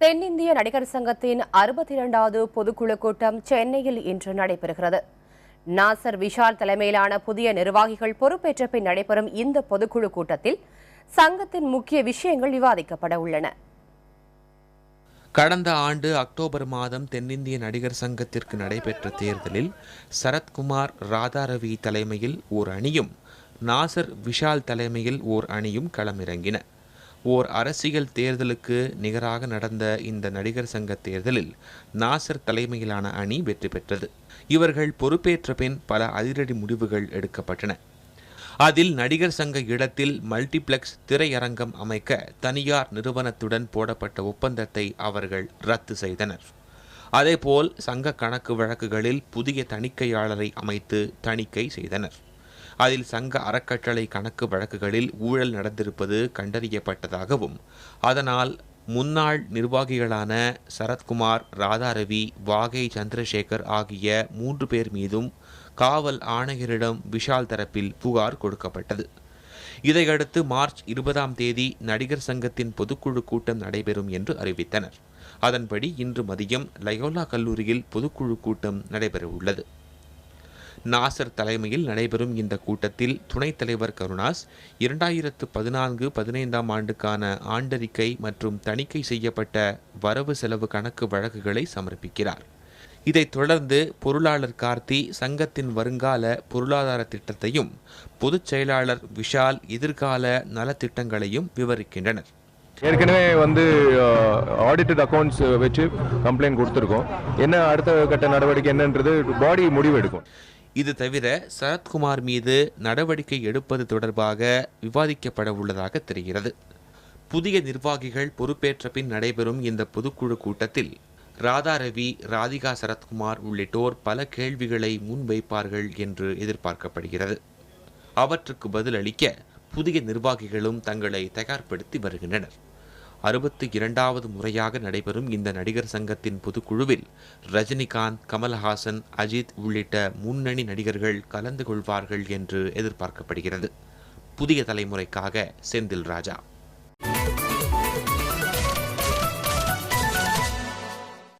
தென்னிந்திய நடிகர் சங்கத்தின் 62வது பொதுக்குழு கூட்டம் சென்னையில் இன்று நடைபெறுகிறது. நாசர் விஷால் தலைமையிலான புதிய நிர்வாகிகள் பொறுப்பேற்ற பின் நடைபெறும் இந்த பொதுக்குழு கூட்டத்தில் சங்கத்தின் முக்கிய விஷயங்கள் விவாதிக்கப்பட உள்ளன. கடந்த ஆண்டு அக்டோபர் மாதம் தென்னிந்திய நடிகர் சங்கத்திற்கு நடைபெற்ற தேர்தலில் சரத்குமார் ராதாரவி தலைமையில் ஓர் அணியும் நாசர் விஷால் தலைமையில் ஓர் அணியும் களமிறங்கின. ஓர் அரசியல் தேர்தலுக்கு நிகராக நடந்த இந்த நடிகர் சங்க தேர்தலில் நாசர் தலைமையிலான அணி வெற்றி பெற்றது. இவர்கள் பொறுப்பேற்ற பின் பல அதிரடி முடிவுகள் எடுக்கப்பட்டன. அதில் நடிகர் சங்க இடத்தில் மல்டிப்ளெக்ஸ் திரையரங்கம் அமைக்க தனியார் நிறுவனத்துடன் போடப்பட்ட ஒப்பந்தத்தை அவர்கள் ரத்து செய்தனர். அதேபோல் சங்க கணக்கு வழக்குகளில் புதிய தணிக்கையாளரை அமைத்து தணிக்கை செய்தனர். அதில் சங்க அறக்கட்டளை கணக்கு வழக்குகளில் ஊழல் நடந்திருப்பது கண்டறியப்பட்டதாகவும் அதனால் முன்னாள் நிர்வாகிகளான சரத்குமார், ராதாரவி, வாகை சந்திரசேகர் ஆகிய 3 பேர் மீதும் காவல் ஆணையரிடம் விஷால் தரப்பில் புகார் கொடுக்கப்பட்டது. இதையடுத்து மார்ச் 20ஆம் தேதி நடிகர் சங்கத்தின் பொதுக்குழு கூட்டம் நடைபெறும் என்று அறிவித்தனர். அதன்படி இன்று மதியம் லயோலா கல்லூரியில் பொதுக்குழு கூட்டம் நடைபெறவுள்ளது. நாசர் தலைமையில் நடைபெறும் இந்த கூட்டத்தில் துணைத் தலைவர் கருணாஸ் 2014-15ஆம் ஆண்டுக்கான ஆண்டறிக்கை மற்றும் தணிக்கை செய்யப்பட்ட வரவு செலவு கணக்கு வழக்குகளை சமர்ப்பிக்கிறார். இதைத் தொடர்ந்து பொருளாளர் கார்த்தி சங்கத்தின் வருங்கால பொருளாதார திட்டத்தையும் பொதுச் செயலாளர் விஷால் எதிர்கால நலத்திட்டங்களையும் விவரிக்கின்றனர். ஏற்கனவே ஆடிட்டட் அக்கௌண்ட்ஸ் வச்சு கம்ப்ளைண்ட் கொடுத்துருக்கோம். என்ன அடுத்த கட்ட நடவடிக்கை என்னன்றது பாடி முடிவு எடுக்கும். இது தவிர சரத்குமார் மீது நடவடிக்கை எடுப்பது தொடர்பாக விவாதிக்கப்பட உள்ளதாக தெரிகிறது. புதிய நிர்வாகிகள் பொறுப்பேற்ற பின் நடைபெறும் இந்த பொதுக்குழு கூட்டத்தில் ராதாரவி, ராதிகா சரத்குமார் உள்ளிட்டோர் பல கேள்விகளை முன்வைப்பார்கள் என்று எதிர்பார்க்கப்படுகிறது. அவற்றுக்கு பதிலளிக்க புதிய நிர்வாகிகளும் தங்களை தயார்படுத்தி வருகின்றனர். 62வது முறையாக நடைபெறும் இந்த நடிகர் சங்கத்தின் பொதுக்குழுவில் ரஜினிகாந்த், கமல்ஹாசன், அஜித் உள்ளிட்ட முன்னணி நடிகர்கள் கலந்து கொள்வார்கள் என்று எதிர்பார்க்கப்படுகிறது. புதிய தலைமுறைக்காக செந்தில் ராஜா.